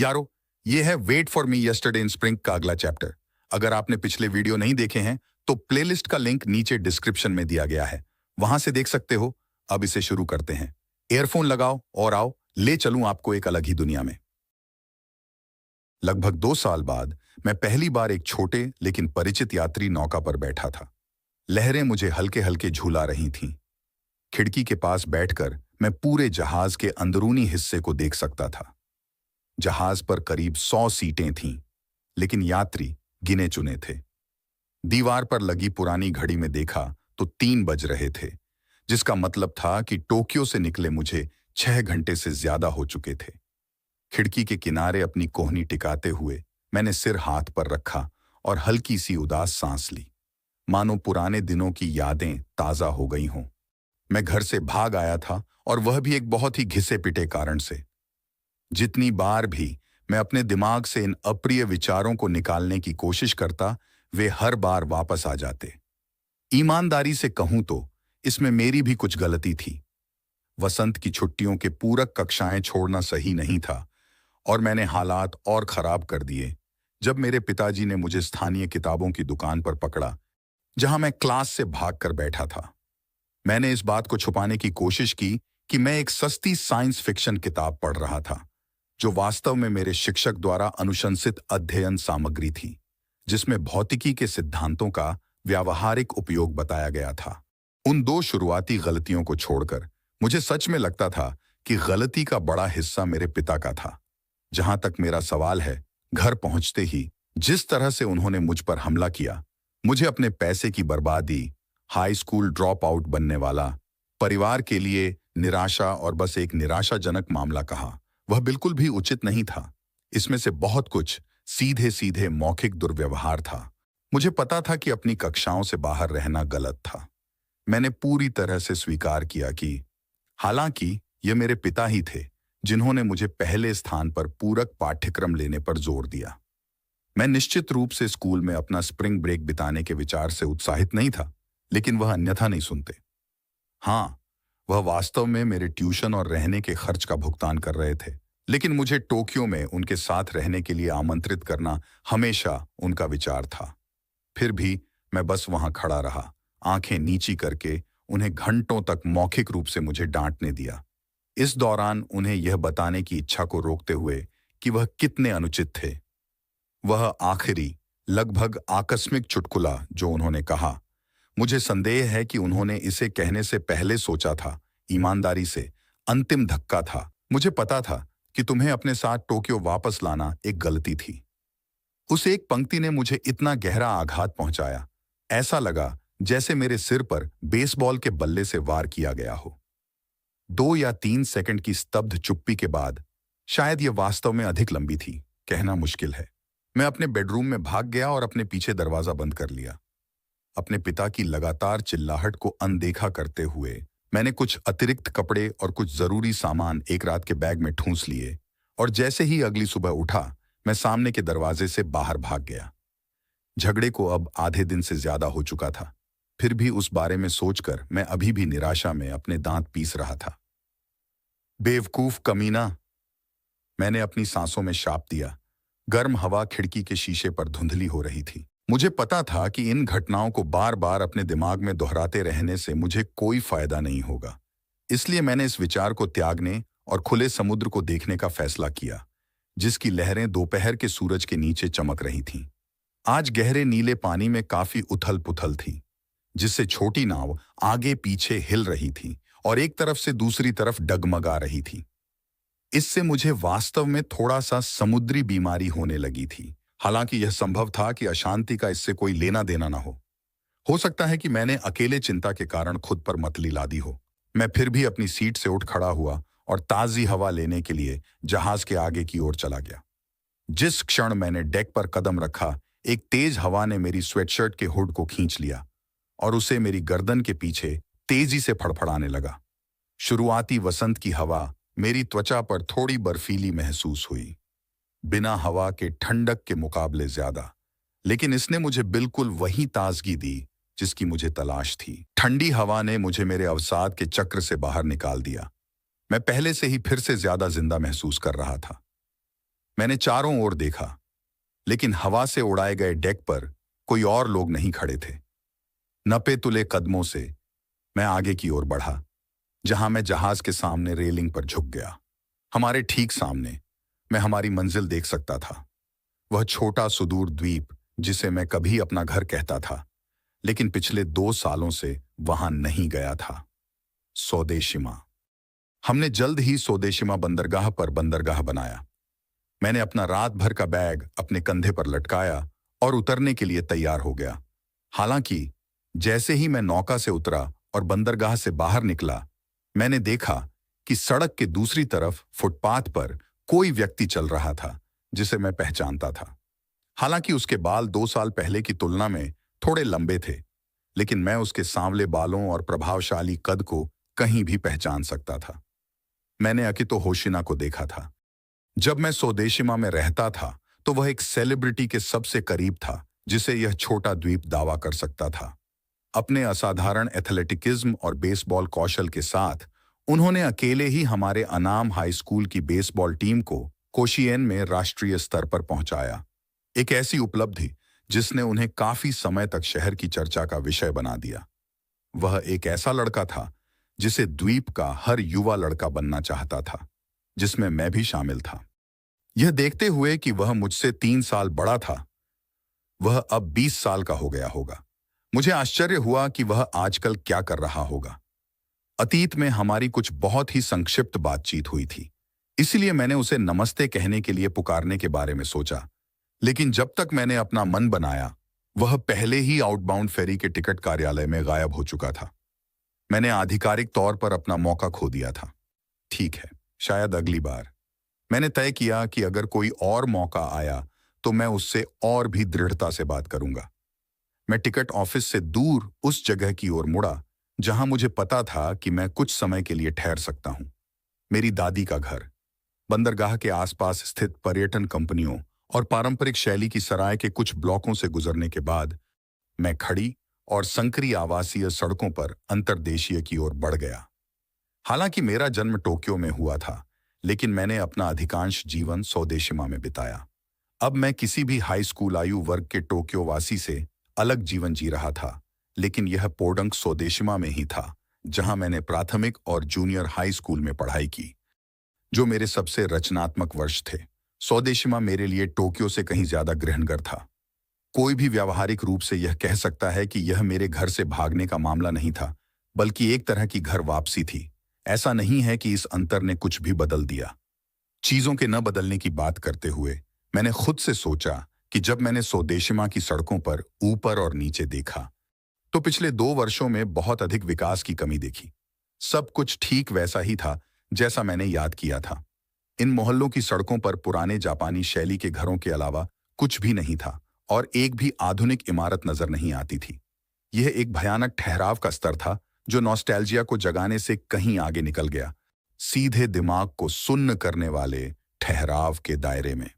यारो, ये है wait for me yesterday in spring का अगला चैप्टर। अगर आपने पिछले वीडियो नहीं देखे हैं तो प्लेलिस्ट का लिंक नीचे डिस्क्रिप्शन में दिया गया है, वहां से देख सकते हो। अब इसे शुरू करते हैं। ईयरफोन लगाओ और आओ, ले चलूं आपको एक अलग ही दुनिया में। लगभग 2 साल बाद मैं पहली बार एक छोटे लेकिन परिचित यात्री नौका पर बैठा था। लहरें मुझे हल्के हल्के झूला रही थीं। खिड़की के पास बैठकर मैं पूरे जहाज के अंदरूनी हिस्से को देख सकता था। जहाज पर करीब 100 सीटें थीं, लेकिन यात्री गिने चुने थे। दीवार पर लगी पुरानी घड़ी में देखा तो 3 बज रहे थे, जिसका मतलब था कि टोक्यो से निकले मुझे 6 घंटे से ज्यादा हो चुके थे। खिड़की के किनारे अपनी कोहनी टिकाते हुए मैंने सिर हाथ पर रखा और हल्की सी उदास सांस ली, मानो पुराने दिनों की यादें ताजा हो गई हों। मैं घर से भाग आया था, और वह भी एक बहुत ही घिसे पिटे कारण से। जितनी बार भी मैं अपने दिमाग से इन अप्रिय विचारों को निकालने की कोशिश करता, वे हर बार वापस आ जाते। ईमानदारी से कहूं तो इसमें मेरी भी कुछ गलती थी। वसंत की छुट्टियों के पूरक कक्षाएं छोड़ना सही नहीं था, और मैंने हालात और खराब कर दिए जब मेरे पिताजी ने मुझे स्थानीय किताबों की दुकान पर पकड़ा, जहां मैं क्लास से भागकर बैठा था। मैंने इस बात को छुपाने की कोशिश की कि मैं एक सस्ती साइंस फिक्शन किताब पढ़ रहा था, जो वास्तव में मेरे शिक्षक द्वारा अनुशंसित अध्ययन सामग्री थी, जिसमें भौतिकी के सिद्धांतों का व्यावहारिक उपयोग बताया गया था। उन 2 शुरुआती गलतियों को छोड़कर मुझे सच में लगता था कि गलती का बड़ा हिस्सा मेरे पिता का था। जहां तक मेरा सवाल है, घर पहुंचते ही जिस तरह से उन्होंने मुझ पर हमला किया, मुझे अपने पैसे की बर्बादी, हाई स्कूल ड्रॉप आउट बनने वाला, परिवार के लिए निराशा और बस एक निराशाजनक मामला कहा, वह बिल्कुल भी उचित नहीं था। इसमें से बहुत कुछ सीधे सीधे मौखिक दुर्व्यवहार था। मुझे पता था कि अपनी कक्षाओं से बाहर रहना गलत था। मैंने पूरी तरह से स्वीकार किया कि हालांकि ये मेरे पिता ही थे जिन्होंने मुझे पहले स्थान पर पूरक पाठ्यक्रम लेने पर जोर दिया। मैं निश्चित रूप से स्कूल में अपना स्प्रिंग ब्रेक बिताने के विचार से उत्साहित नहीं था, लेकिन वह अन्यथा नहीं सुनते। हाँ, वह वास्तव में मेरे ट्यूशन और रहने के खर्च का भुगतान कर रहे थे, लेकिन मुझे टोक्यो में उनके साथ रहने के लिए आमंत्रित करना हमेशा उनका विचार था। फिर भी मैं बस वहां खड़ा रहा, आंखें नीची करके उन्हें घंटों तक मौखिक रूप से मुझे डांटने दिया, इस दौरान उन्हें यह बताने की इच्छा को रोकते हुए कि वह कितने अनुचित थे। वह आखिरी, लगभग आकस्मिक चुटकुला जो उन्होंने कहा, मुझे संदेह है कि उन्होंने इसे कहने से पहले सोचा था, ईमानदारी से अंतिम धक्का था। मुझे पता था कि तुम्हें अपने साथ टोक्यो वापस लाना एक गलती थी। उस एक पंक्ति ने मुझे इतना गहरा आघात पहुंचाया, ऐसा लगा जैसे मेरे सिर पर बेसबॉल के बल्ले से वार किया गया हो। 2 या 3 सेकंड की स्तब्ध चुप्पी के बाद, शायद यह वास्तव में अधिक लंबी थी, कहना मुश्किल है, मैं अपने बेडरूम में भाग गया और अपने पीछे दरवाजा बंद कर लिया। अपने पिता की लगातार चिल्लाहट को अनदेखा करते हुए मैंने कुछ अतिरिक्त कपड़े और कुछ जरूरी सामान एक रात के बैग में ठूंस लिए, और जैसे ही अगली सुबह उठा, मैं सामने के दरवाजे से बाहर भाग गया। झगड़े को अब आधे दिन से ज्यादा हो चुका था, फिर भी उस बारे में सोचकर मैं अभी भी निराशा में अपने दांत पीस रहा था। बेवकूफ कमीना, मैंने अपनी सांसों में शाप दिया। गर्म हवा खिड़की के शीशे पर धुंधली हो रही थी। मुझे पता था कि इन घटनाओं को बार बार अपने दिमाग में दोहराते रहने से मुझे कोई फायदा नहीं होगा, इसलिए मैंने इस विचार को त्यागने और खुले समुद्र को देखने का फैसला किया, जिसकी लहरें दोपहर के सूरज के नीचे चमक रही थीं। आज गहरे नीले पानी में काफी उथल पुथल थी, जिससे छोटी नाव आगे पीछे हिल रही थी और एक तरफ से दूसरी तरफ डगमगा रही थी। इससे मुझे वास्तव में थोड़ा सा समुद्री बीमारी होने लगी थी। हालांकि यह संभव था कि अशांति का इससे कोई लेना देना ना हो सकता है कि मैंने अकेले चिंता के कारण खुद पर मतली लादी हो। मैं फिर भी अपनी सीट से उठ खड़ा हुआ और ताजी हवा लेने के लिए जहाज के आगे की ओर चला गया। जिस क्षण मैंने डेक पर कदम रखा, एक तेज हवा ने मेरी स्वेटशर्ट के हुड को खींच लिया और उसे मेरी गर्दन के पीछे तेजी से फड़फड़ाने लगा। शुरुआती वसंत की हवा मेरी त्वचा पर थोड़ी बर्फीली महसूस हुई, बिना हवा के ठंडक के मुकाबले ज्यादा, लेकिन इसने मुझे बिल्कुल वही ताजगी दी जिसकी मुझे तलाश थी। ठंडी हवा ने मुझे मेरे अवसाद के चक्र से बाहर निकाल दिया। मैं पहले से ही फिर से ज्यादा जिंदा महसूस कर रहा था। मैंने चारों ओर देखा, लेकिन हवा से उड़ाए गए डेक पर कोई और लोग नहीं खड़े थे। नपे तुले कदमों से मैं आगे की ओर बढ़ा, जहां मैं जहाज के सामने रेलिंग पर झुक गया। हमारे ठीक सामने मैं हमारी मंजिल देख सकता था, वह छोटा सुदूर द्वीप जिसे मैं कभी अपना घर कहता था, लेकिन पिछले 2 सालों से वहां नहीं गया था। सोदेशिमा। हमने जल्द ही सोदेशिमा बंदरगाह पर बंदरगाह बनाया। मैंने अपना रात भर का बैग अपने कंधे पर लटकाया और उतरने के लिए तैयार हो गया। हालांकि जैसे ही मैं नौका से उतरा और बंदरगाह से बाहर निकला, मैंने देखा कि सड़क के दूसरी तरफ फुटपाथ पर कोई व्यक्ति चल रहा था जिसे मैं पहचानता था। हालांकि उसके बाल 2 साल पहले की तुलना में थोड़े लंबे थे, लेकिन मैं उसके सांवले बालों और प्रभावशाली कद को कहीं भी पहचान सकता था। मैंने अकितो होशिना को देखा था। जब मैं सोदेशिमा में रहता था तो वह एक सेलिब्रिटी के सबसे करीब था जिसे यह छोटा द्वीप दावा कर सकता था। अपने असाधारण एथलेटिकिज्म और बेसबॉल कौशल के साथ उन्होंने अकेले ही हमारे अनाम हाई स्कूल की बेसबॉल टीम को कोशिएन में राष्ट्रीय स्तर पर पहुंचाया। एक ऐसी उपलब्धि जिसने उन्हें काफी समय तक शहर की चर्चा का विषय बना दिया। वह एक ऐसा लड़का था जिसे द्वीप का हर युवा लड़का बनना चाहता था, जिसमें मैं भी शामिल था। यह देखते हुए कि वह मुझसे 3 साल बड़ा था, वह अब 20 साल का हो गया होगा, मुझे आश्चर्य हुआ कि वह आजकल क्या कर रहा होगा। अतीत में हमारी कुछ बहुत ही संक्षिप्त बातचीत हुई थी, इसलिए मैंने उसे नमस्ते कहने के लिए पुकारने के बारे में सोचा, लेकिन जब तक मैंने अपना मन बनाया, वह पहले ही आउटबाउंड फेरी के टिकट कार्यालय में गायब हो चुका था। मैंने आधिकारिक तौर पर अपना मौका खो दिया था। ठीक है, शायद अगली बार। मैंने तय किया कि अगर कोई और मौका आया तो मैं उससे और भी दृढ़ता से बात करूंगा। मैं टिकट ऑफिस से दूर उस जगह की ओर मुड़ा जहां मुझे पता था कि मैं कुछ समय के लिए ठहर सकता हूं। मेरी दादी का घर। बंदरगाह के आसपास स्थित पर्यटन कंपनियों और पारंपरिक शैली की सराय के कुछ ब्लॉकों से गुजरने के बाद मैं खड़ी और संकरी आवासीय सड़कों पर अंतर्देशीय की ओर बढ़ गया। हालांकि मेरा जन्म टोक्यो में हुआ था, लेकिन मैंने अपना अधिकांश जीवन सोदेशिमा में बिताया। अब मैं किसी भी हाई स्कूल आयु वर्ग के टोक्यो वासी से अलग जीवन जी रहा था, लेकिन यह पोडंक सोदेशिमा में ही था जहां मैंने प्राथमिक और जूनियर हाई स्कूल में पढ़ाई की, जो मेरे सबसे रचनात्मक वर्ष थे। सोदेशिमा मेरे लिए टोक्यो से कहीं ज्यादा गृहनगर था। कोई भी व्यावहारिक रूप से यह कह सकता है कि यह मेरे घर से भागने का मामला नहीं था, बल्कि एक तरह की घर वापसी थी। ऐसा नहीं है कि इस अंतर ने कुछ भी बदल दिया। चीजों के न बदलने की बात करते हुए मैंने खुद से सोचा कि जब मैंने सोदेशिमा की सड़कों पर ऊपर और नीचे देखा तो पिछले 2 वर्षों में बहुत अधिक विकास की कमी देखी। सब कुछ ठीक वैसा ही था जैसा मैंने याद किया था। इन मोहल्लों की सड़कों पर पुराने जापानी शैली के घरों के अलावा कुछ भी नहीं था और एक भी आधुनिक इमारत नजर नहीं आती थी। यह एक भयानक ठहराव का स्तर था जो नॉस्टैल्जिया को जगाने से कहीं आगे निकल गया, सीधे दिमाग को सुन्न करने वाले ठहराव के दायरे में।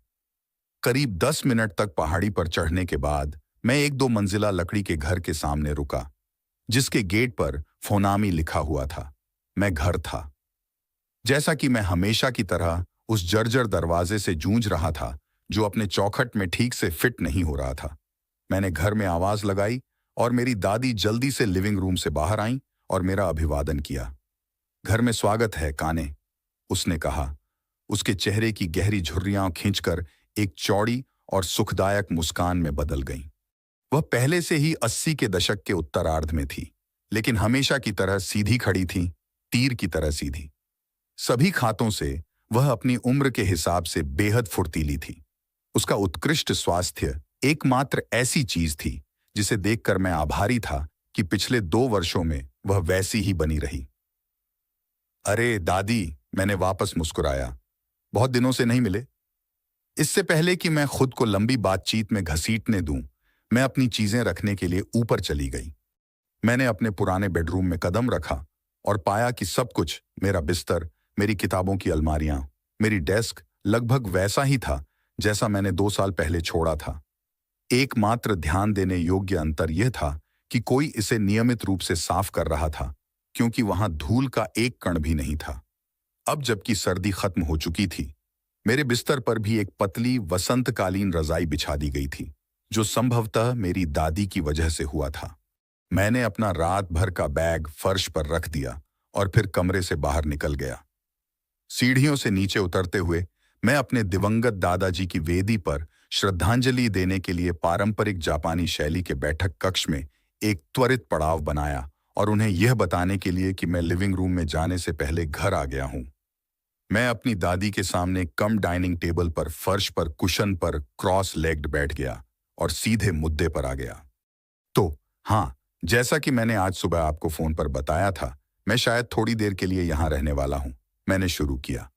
करीब 10 मिनट तक पहाड़ी पर चढ़ने के बाद मैं 1-2 मंजिला लकड़ी के घर के सामने रुका, जिसके गेट पर फोनामी लिखा हुआ था। मैं घर था। जैसा कि मैं हमेशा की तरह उस जर्जर दरवाजे से जूझ रहा था जो अपने चौखट में ठीक से फिट नहीं हो रहा था। मैंने घर में आवाज लगाई और मेरी दादी जल्दी से लिविंग रूम से बाहर आईं और मेरा अभिवादन किया। घर में स्वागत है, काने, उसने कहा। उसके चेहरे की गहरी झुर्रियां खींचकर एक चौड़ी और सुखदायक मुस्कान में बदल गईं। वह पहले से ही 80 के दशक के उत्तरार्ध में थी, लेकिन हमेशा की तरह सीधी खड़ी थी, तीर की तरह सीधी। सभी खातों से वह अपनी उम्र के हिसाब से बेहद फुर्तीली थी। उसका उत्कृष्ट स्वास्थ्य एकमात्र ऐसी चीज थी जिसे देखकर मैं आभारी था कि पिछले 2 वर्षों में वह वैसी ही बनी रही। अरे दादी, मैंने वापस मुस्कुराया, बहुत दिनों से नहीं मिले। इससे पहले कि मैं खुद को लंबी बातचीत में घसीटने दूं, मैं अपनी चीजें रखने के लिए ऊपर चली गई। मैंने अपने पुराने बेडरूम में कदम रखा और पाया कि सब कुछ, मेरा बिस्तर, मेरी किताबों की अलमारियां, मेरी डेस्क, लगभग वैसा ही था जैसा मैंने 2 साल पहले छोड़ा था। एकमात्र ध्यान देने योग्य अंतर यह था कि कोई इसे नियमित रूप से साफ कर रहा था, क्योंकि वहां धूल का एक कण भी नहीं था। अब जबकि सर्दी खत्म हो चुकी थी, मेरे बिस्तर पर भी एक पतली वसंतकालीन रजाई बिछा दी गई थी, जो संभवतः मेरी दादी की वजह से हुआ था। मैंने अपना रात भर का बैग फर्श पर रख दिया और फिर कमरे से बाहर निकल गया। सीढ़ियों से नीचे उतरते हुए मैं अपने दिवंगत दादाजी की वेदी पर श्रद्धांजलि देने के लिए पारंपरिक जापानी शैली के बैठक कक्ष में एक त्वरित पड़ाव बनाया और उन्हें यह बताने के लिए कि मैं लिविंग रूम में जाने से पहले घर आ गया हूं। मैं अपनी दादी के सामने कम डाइनिंग टेबल पर फर्श पर कुशन पर क्रॉस लेग्ड बैठ गया और सीधे मुद्दे पर आ गया। तो हाँ, जैसा कि मैंने आज सुबह आपको फोन पर बताया था, मैं शायद थोड़ी देर के लिए यहां रहने वाला हूं। मैंने शुरू किया।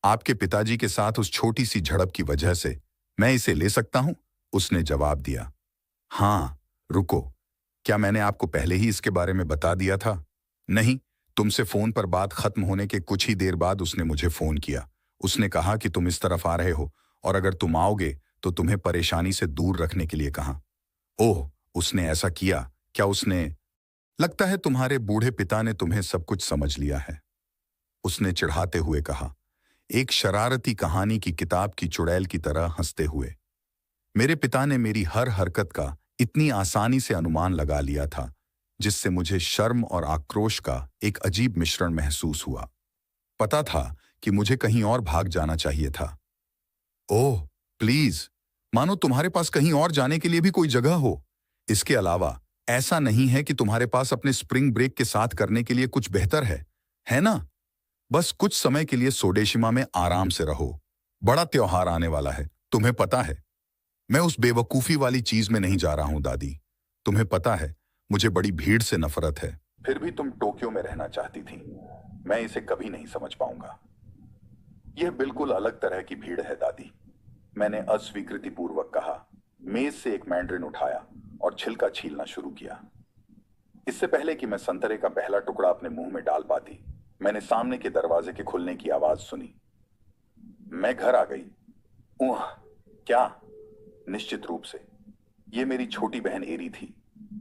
आपके पिताजी के साथ उस छोटी सी झड़प की वजह से मैं इसे ले सकता हूं? उसने जवाब दिया। हाँ, रुको, क्या मैंने आपको पहले ही इसके बारे में बता दिया था? नहीं, तुमसे फोन पर बात खत्म होने के कुछ ही देर बाद उसने मुझे फोन किया। उसने कहा कि तुम इस तरफ आ रहे हो और अगर तुम आओगे तो तुम्हें परेशानी से दूर रखने के लिए कहा। ओह, उसने ऐसा किया? क्या उसने? लगता है तुम्हारे बूढ़े पिता ने तुम्हें सब कुछ समझ लिया है, उसने चिढ़ाते हुए कहा, एक शरारती कहानी की किताब की चुड़ैल की तरह हंसते हुए। मेरे पिता ने मेरी हर हरकत का इतनी आसानी से अनुमान लगा लिया था, जिससे मुझे शर्म और आक्रोश का एक अजीब मिश्रण महसूस हुआ। पता था कि मुझे कहीं और भाग जाना चाहिए था। ओह, प्लीज, मानो तुम्हारे पास कहीं और जाने के लिए भी कोई जगह हो। इसके अलावा ऐसा नहीं है कि तुम्हारे पास अपने स्प्रिंग ब्रेक के साथ करने के लिए कुछ बेहतर है ना? बस कुछ समय के लिए सोडेशिमा में आराम से रहो। बड़ा त्योहार आने वाला है, तुम्हें पता है। मैं उस बेवकूफी वाली चीज में नहीं जा रहा हूं दादी। तुम्हें पता है, मुझे बड़ी भीड़ से नफरत है। फिर भी तुम टोक्यो में रहना चाहती थी। मैं इसे कभी नहीं समझ पाऊंगा। यह बिल्कुल अलग तरह की भीड़ है दादी, मैंने अस्वीकृति पूर्वक कहा। मेज से एक मैंड्रिन उठाया और छिलका छीलना शुरू किया। इससे पहले कि मैं संतरे का पहला टुकड़ा अपने मुंह में डाल पाती, मैंने सामने के दरवाजे के खुलने की आवाज सुनी। मैं घर आ गई। उह, क्या? निश्चित रूप से ये मेरी छोटी बहन एरी थी,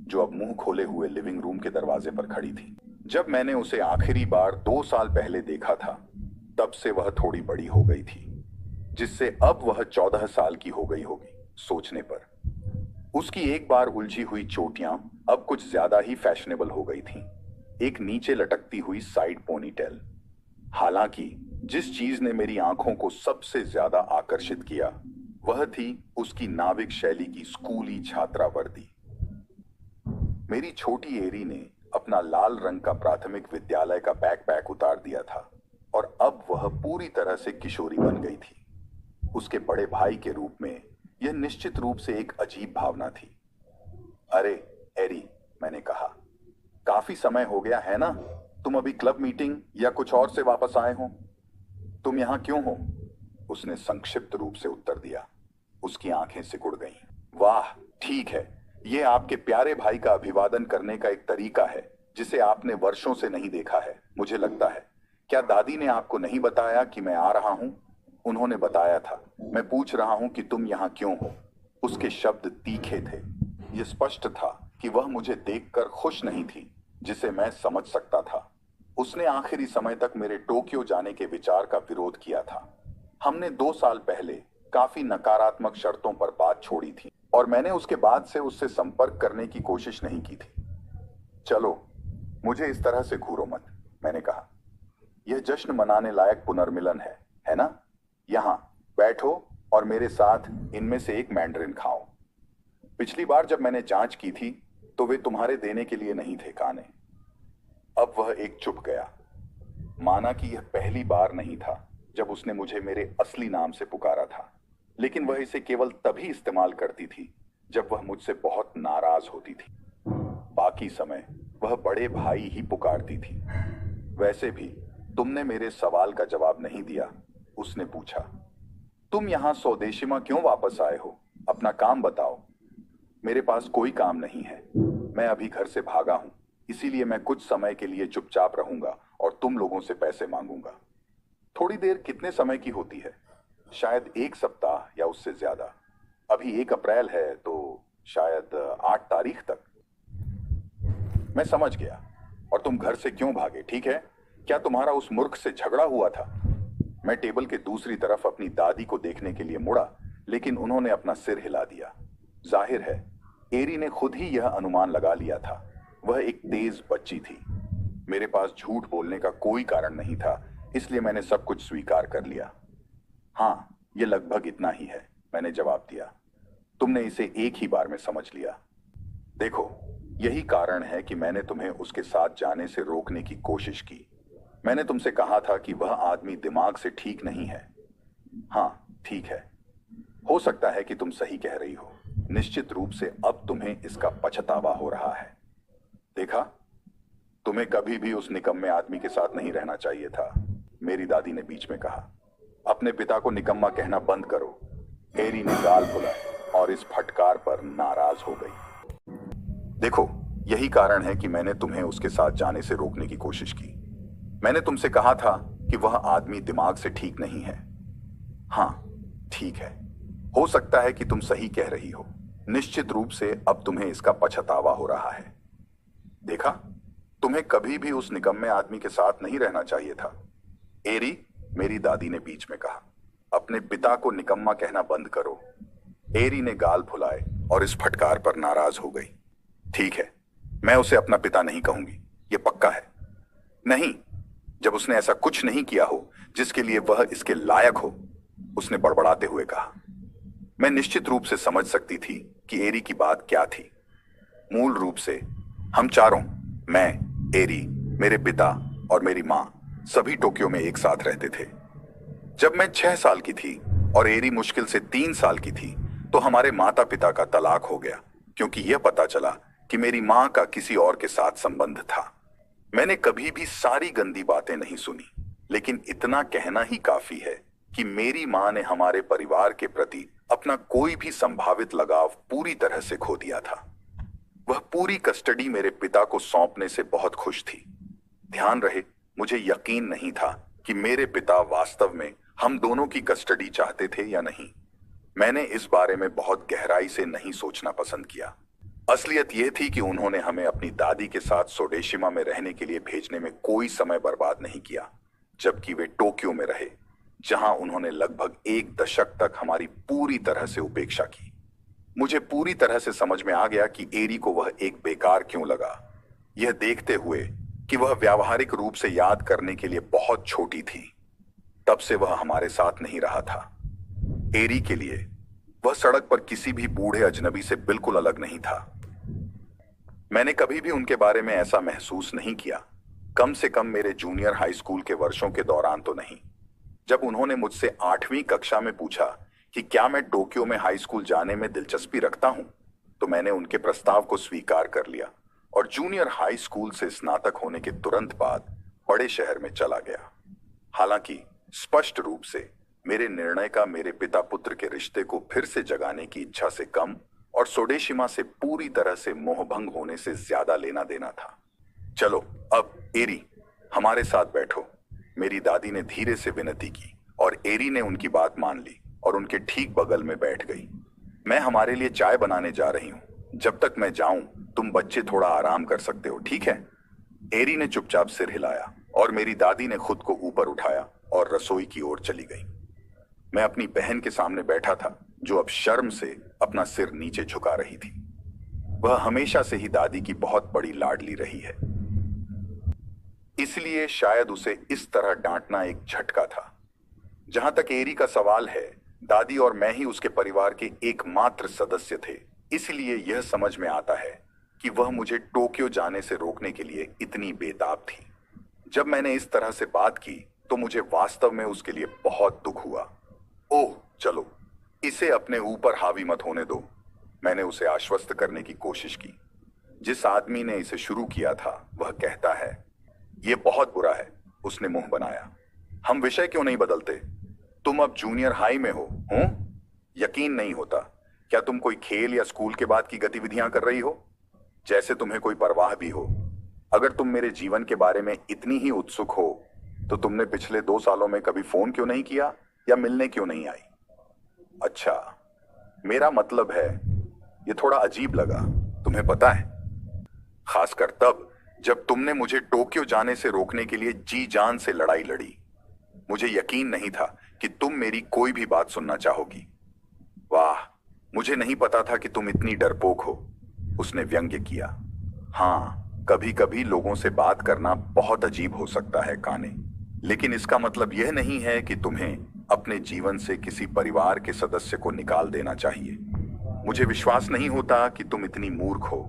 जो अब मुंह खोले हुए लिविंग रूम के दरवाजे पर खड़ी थी। जब मैंने उसे आखिरी बार 2 साल पहले देखा था, तब से वह थोड़ी बड़ी हो गई थी, जिससे अब वह 14 साल की हो गई होगी। सोचने पर उसकी एक बार उलझी हुई चोटियां अब कुछ ज्यादा ही फैशनेबल हो गई थीं। एक नीचे लटकती हुई साइड पोनीटेल। हालांकि जिस चीज ने मेरी आंखों को सबसे ज्यादा आकर्षित किया, वह थी उसकी नाविक शैली की स्कूली छात्रा वर्दी। मेरी छोटी एरी ने अपना लाल रंग का प्राथमिक विद्यालय का बैकपैक उतार दिया था और अब वह पूरी तरह से किशोरी बन गई थी। उसके बड़े भाई के रूप में यह निश्चित रूप से एक अजीब भावना थी। अरे एरी, मैंने कहा, काफी समय हो गया है ना? तुम अभी क्लब मीटिंग या कुछ और से वापस आए हो? तुम यहां क्यों हो? उसने संक्षिप्त रूप से उत्तर दिया। उसकी आंखें सिकुड़ गईं। वाह, ठीक है, यह आपके प्यारे भाई का अभिवादन करने का एक तरीका है जिसे आपने वर्षों से नहीं देखा है, मुझे लगता है। क्या दादी ने आपको नहीं बताया कि मैं आ रहा हूं? उन्होंने बताया था। मैं पूछ रहा हूं कि तुम यहां क्यों हो? उसके शब्द तीखे थे। यह स्पष्ट था कि वह मुझे देखकर खुश नहीं थी, जिसे मैं समझ सकता था। उसने आखिरी समय तक मेरे टोक्यो जाने के विचार का विरोध किया था। हमने 2 साल पहले काफी नकारात्मक शर्तों पर बात छोड़ी थी और मैंने उसके बाद से उससे संपर्क करने की कोशिश नहीं की थी। चलो, मुझे इस तरह से घूरो मत, मैंने कहा। यह जश्न मनाने लायक पुनर्मिलन है ना? यहां बैठो और मेरे साथ इनमें से एक मैंड्रिन खाओ। पिछली बार जब मैंने जांच की थी तो वे तुम्हारे देने के लिए नहीं थे, काने। अब वह एक चुप गया। माना कि यह पहली बार नहीं था जब उसने मुझे मेरे असली नाम से पुकारा था, लेकिन वह इसे केवल तभी इस्तेमाल करती थी जब वह मुझसे बहुत नाराज होती थी। बाकी समय वह बड़े भाई ही पुकारती थी। वैसे भी तुमने मेरे सवाल का जवाब नहीं दिया, उसने पूछा। तुम यहां स्वदेशिमा क्यों वापस आए हो? अपना काम बताओ। मेरे पास कोई काम नहीं है। मैं अभी घर से भागा हूं, इसीलिए मैं कुछ समय के लिए चुपचाप रहूंगा और तुम लोगों से पैसे मांगूंगा। थोड़ी देर कितने समय की होती है? शायद 1 सप्ताह या उससे ज्यादा। अभी 1 अप्रैल है, तो शायद 8 तारीख तक। मैं समझ गया। और तुम घर से क्यों भागे? ठीक है, क्या तुम्हारा उस मूर्ख से झगड़ा हुआ था? मैं टेबल के दूसरी तरफ अपनी दादी को देखने के लिए मुड़ा, लेकिन उन्होंने अपना सिर हिला दिया। जाहिर है एरी ने खुद ही यह अनुमान लगा लिया था। वह एक तेज बच्ची थी। मेरे पास झूठ बोलने का कोई कारण नहीं था, इसलिए मैंने सब कुछ स्वीकार कर लिया। हाँ, यह लगभग इतना ही है, मैंने जवाब दिया। तुमने इसे एक ही बार में समझ लिया। देखो, यही कारण है कि मैंने तुम्हें उसके साथ जाने से रोकने की कोशिश की। मैंने तुमसे कहा था कि वह आदमी दिमाग से ठीक नहीं है। हाँ, ठीक है। हो सकता है कि तुम सही कह रही हो। निश्चित रूप से अब तुम्हें इसका पछतावा हो रहा है। देखा, तुम्हें कभी भी उस निकम्मे आदमी के साथ नहीं रहना चाहिए था, मेरी दादी ने बीच में कहा। अपने पिता को निकम्मा कहना बंद करो। एरी ने गाल फुलाए और इस फटकार पर नाराज हो गई। देखो, यही कारण है कि मैंने तुम्हें उसके साथ जाने से रोकने की कोशिश की। मैंने तुमसे कहा था कि वह आदमी दिमाग से ठीक नहीं है। हाँ, ठीक है। हो सकता है कि तुम सही कह रही हो। निश्चित रूप से अब तुम्हें इसका पछतावा हो रहा है। देखा, तुम्हें कभी भी उस निकम्मे आदमी के साथ नहीं रहना चाहिए था। एरी, मेरी दादी ने बीच में कहा, अपने पिता को निकम्मा कहना बंद करो। एरी ने गाल फुलाए और इस फटकार पर नाराज हो गई। ठीक है, मैं उसे अपना पिता नहीं कहूंगी, यह पक्का है। नहीं, जब उसने ऐसा कुछ नहीं किया हो जिसके लिए वह इसके लायक हो, उसने बड़बड़ाते हुए कहा। मैं निश्चित रूप से समझ सकती थी कि एरी की बात क्या थी। मूल रूप से हम चारों, मैं, एरी, मेरे पिता और मेरी मां, सभी टोक्यो में एक साथ रहते थे। जब मैं 6 साल की थी और एरी मुश्किल से 3 साल की थी, तो हमारे माता पिता का तलाक हो गया, क्योंकि यह पता चला कि मेरी मां का किसी और के साथ संबंध था। मैंने कभी भी सारी गंदी बातें नहीं सुनी, लेकिन इतना कहना ही काफी है कि मेरी मां ने हमारे परिवार के प्रति अपना कोई भी संभावित लगाव पूरी तरह से खो दिया था। वह पूरी कस्टडी मेरे पिता को सौंपने से बहुत खुश थी। ध्यान रहे, मुझे यकीन नहीं था कि मेरे पिता वास्तव में हम दोनों की कस्टडी चाहते थे या नहीं। मैंने इस बारे में बहुत गहराई से नहीं सोचना पसंद किया। असलियत यह थी कि उन्होंने हमें अपनी दादी के साथ सोडेशिमा में रहने के लिए भेजने में कोई समय बर्बाद नहीं किया, जबकि वे टोक्यो में रहे, जहां उन्होंने लगभग 1 दशक तक हमारी पूरी तरह से उपेक्षा की। मुझे पूरी तरह से समझ में आ गया कि एरी को वह एक बेकार क्यों लगा, यह देखते हुए कि वह व्यावहारिक रूप से याद करने के लिए बहुत छोटी थी। तब से वह हमारे साथ नहीं रहा था। एरी के लिए वह सड़क पर किसी भी बूढ़े अजनबी से बिल्कुल अलग नहीं था। मैंने कभी भी उनके बारे में ऐसा महसूस नहीं किया, कम से कम मेरे जूनियर हाई स्कूल के वर्षों के दौरान तो नहीं। जब उन्होंने मुझसे 8वीं कक्षा में पूछा कि क्या मैं टोक्यो में हाई स्कूल जाने में दिलचस्पी रखता हूं, तो मैंने उनके प्रस्ताव को स्वीकार कर लिया और जूनियर हाई स्कूल से स्नातक होने के तुरंत बाद बड़े शहर में चला गया। हालांकि स्पष्ट रूप से मेरे निर्णय का मेरे पिता पुत्र के रिश्ते को फिर से जगाने की इच्छा से कम और सोडेशिमा से पूरी तरह से मोहभंग होने से ज्यादा लेना देना था। चलो अब एरी, हमारे साथ बैठो, मेरी दादी ने धीरे से विनती की और एरी ने उनकी बात मान ली और उनके ठीक बगल में बैठ गई। मैं हमारे लिए चाय बनाने जा रही हूं। जब तक मैं जाऊं, तुम बच्चे थोड़ा आराम कर सकते हो, ठीक है? एरी ने चुपचाप सिर हिलाया और मेरी दादी ने खुद को ऊपर उठाया और रसोई की ओर चली गई। मैं अपनी बहन के सामने बैठा था, जो अब शर्म से अपना सिर नीचे झुका रही थी। वह हमेशा से ही दादी की बहुत बड़ी लाडली रही है, इसलिए शायद उसे इस तरह डांटना एक झटका था। जहां तक एरी का सवाल है, दादी और मैं ही उसके परिवार के एकमात्र सदस्य थे, इसलिए यह समझ में आता है कि वह मुझे टोक्यो जाने से रोकने के लिए इतनी बेताब थी। जब मैंने इस तरह से बात की तो मुझे वास्तव में उसके लिए बहुत दुख हुआ। ओह चलो, इसे अपने ऊपर हावी मत होने दो, मैंने उसे आश्वस्त करने की कोशिश की। जिस आदमी ने इसे शुरू किया था वह कहता है, यह बहुत बुरा है, उसने मुंह बनाया। हम विषय क्यों नहीं बदलते? तुम अब जूनियर हाई में हो? यकीन नहीं होता। क्या तुम कोई खेल या स्कूल के बाद की गतिविधियां कर रही हो? जैसे तुम्हें कोई परवाह भी हो। अगर तुम मेरे जीवन के बारे में इतनी ही उत्सुक हो तो तुमने पिछले 2 सालों में कभी फोन क्यों नहीं किया या मिलने क्यों नहीं आई? अच्छा, मेरा मतलब है, यह थोड़ा अजीब लगा, तुम्हें पता है, खासकर तब जब तुमने मुझे टोक्यो जाने से रोकने के लिए जी जान से लड़ाई लड़ी। मुझे यकीन नहीं था कि तुम मेरी कोई भी बात सुनना चाहोगी। वाह, मुझे नहीं पता था कि तुम इतनी डरपोक हो, उसने व्यंग्य किया। हाँ, कभी कभी लोगों से बात करना बहुत अजीब हो सकता है काने, लेकिन इसका मतलब यह नहीं है कि तुम्हें अपने जीवन से किसी परिवार के सदस्य को निकाल देना चाहिए। मुझे विश्वास नहीं होता कि तुम इतनी मूर्ख हो।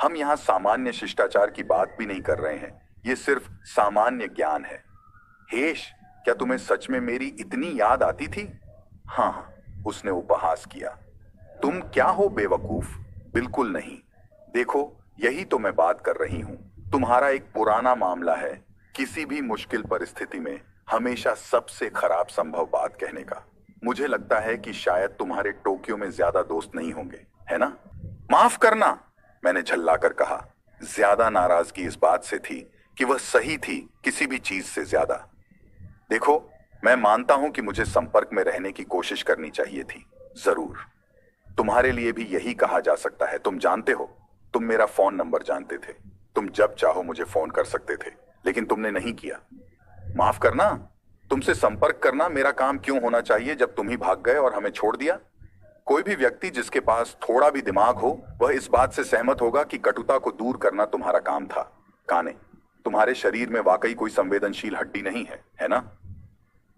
हम यहाँ सामान्य शिष्टाचार की बात भी नहीं कर रहे हैं, ये सिर्फ सामान्य ज्ञान है। हेश, क्या तुम्हें सच में मेरी इतनी याद आती थी? हाँ, उसने उपहास किया। तुम क्या हो बेवकूफ? बिल्कुल नहीं। देखो, यही तो मैं बात कर रही हूं। तुम्हारा एक पुराना मामला है, किसी भी मुश्किल परिस्थिति में हमेशा सबसे खराब संभव बात कहने का। मुझे लगता है कि शायद तुम्हारे टोक्यो में ज्यादा दोस्त नहीं होंगे, है ना? माफ करना, मैंने झल्लाकर कहा। ज्यादा नाराजगी इस बात से थी कि वह सही थी, किसी भी चीज से ज्यादा। देखो, मैं मानता हूं कि मुझे संपर्क में रहने की कोशिश करनी चाहिए थी, जरूर। तुम्हारे लिए भी यही कहा जा सकता है। तुम जानते हो, तुम मेरा फोन नंबर जानते थे। तुम जब चाहो मुझे फोन कर सकते थे, लेकिन तुमने नहीं किया। माफ करना, तुमसे संपर्क करना मेरा काम क्यों होना चाहिए जब तुम ही भाग गए और हमें छोड़ दिया? कोई भी व्यक्ति जिसके पास थोड़ा भी दिमाग हो, वह इस बात से सहमत होगा कि कटुता को दूर करना तुम्हारा काम था। काने, तुम्हारे शरीर में वाकई कोई संवेदनशील हड्डी नहीं है, है ना?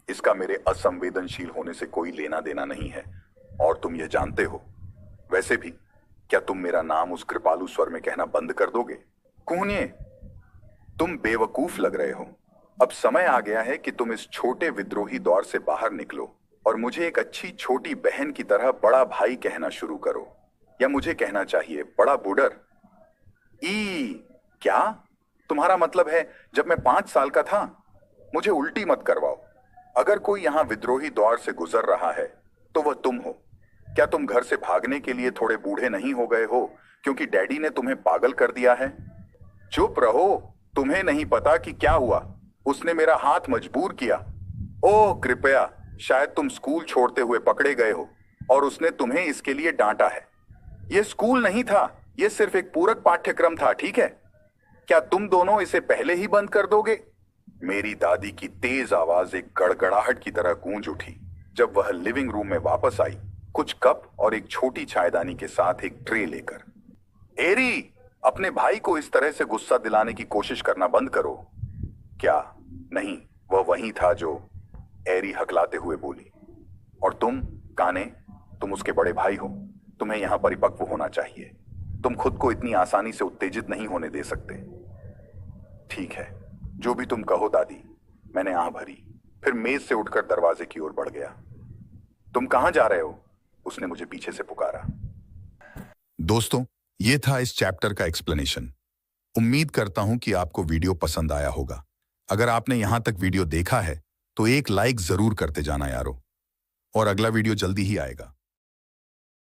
इसका मेरे असंवेदनशील होने से कोई लेना देना नहीं है, और तुम यह जानते हो। वैसे भी, क्या तुम मेरा नाम उस कृपालु स्वर में कहना बंद कर दोगे? कूनिए, तुम बेवकूफ लग रहे हो। अब समय आ गया है कि तुम इस छोटे विद्रोही दौर से बाहर निकलो और मुझे एक अच्छी छोटी बहन की तरह बड़ा भाई कहना शुरू करो, या मुझे कहना चाहिए बड़ा बुडर। क्या तुम्हारा मतलब है जब मैं 5 साल का था? मुझे उल्टी मत करवाओ। अगर कोई यहां विद्रोही दौर से गुजर रहा है तो वह तुम हो। क्या तुम घर से भागने के लिए थोड़े बूढ़े नहीं हो गए हो क्योंकि डैडी ने तुम्हें पागल कर दिया है? चुप रहो, तुम्हें नहीं पता कि क्या हुआ। उसने मेरा हाथ मजबूर किया। ओह कृपया, शायद तुम स्कूल छोड़ते हुए पकड़े गए हो और उसने तुम्हें इसके लिए डांटा है। यह स्कूल नहीं था, यह सिर्फ एक पूरक पाठ्यक्रम था, ठीक है? क्या तुम दोनों इसे पहले ही बंद कर दोगे? मेरी दादी की तेज आवाज एक गड़गड़ाहट की तरह गूंज उठी जब वह लिविंग रूम में वापस आई, कुछ कप और एक छोटी चायदानी के साथ एक ट्रे लेकर। एरी, अपने भाई को इस तरह से गुस्सा दिलाने की कोशिश करना बंद करो। क्या नहीं, वह वही था जो एरी हकलाते हुए बोली। और तुम काने, तुम उसके बड़े भाई हो, तुम्हें यहां परिपक्व होना चाहिए। तुम खुद को इतनी आसानी से उत्तेजित नहीं होने दे सकते। ठीक है, जो भी तुम कहो दादी, मैंने आह भरी, फिर मेज से उठकर दरवाजे की ओर बढ़ गया। तुम कहां जा रहे हो? उसने मुझे पीछे से पुकारा। दोस्तों, यह था इस चैप्टर का एक्सप्लेनेशन। उम्मीद करता हूं कि आपको वीडियो पसंद आया होगा। अगर आपने यहां तक वीडियो देखा है तो एक लाइक जरूर करते जाना यारो, और अगला वीडियो जल्दी ही आएगा।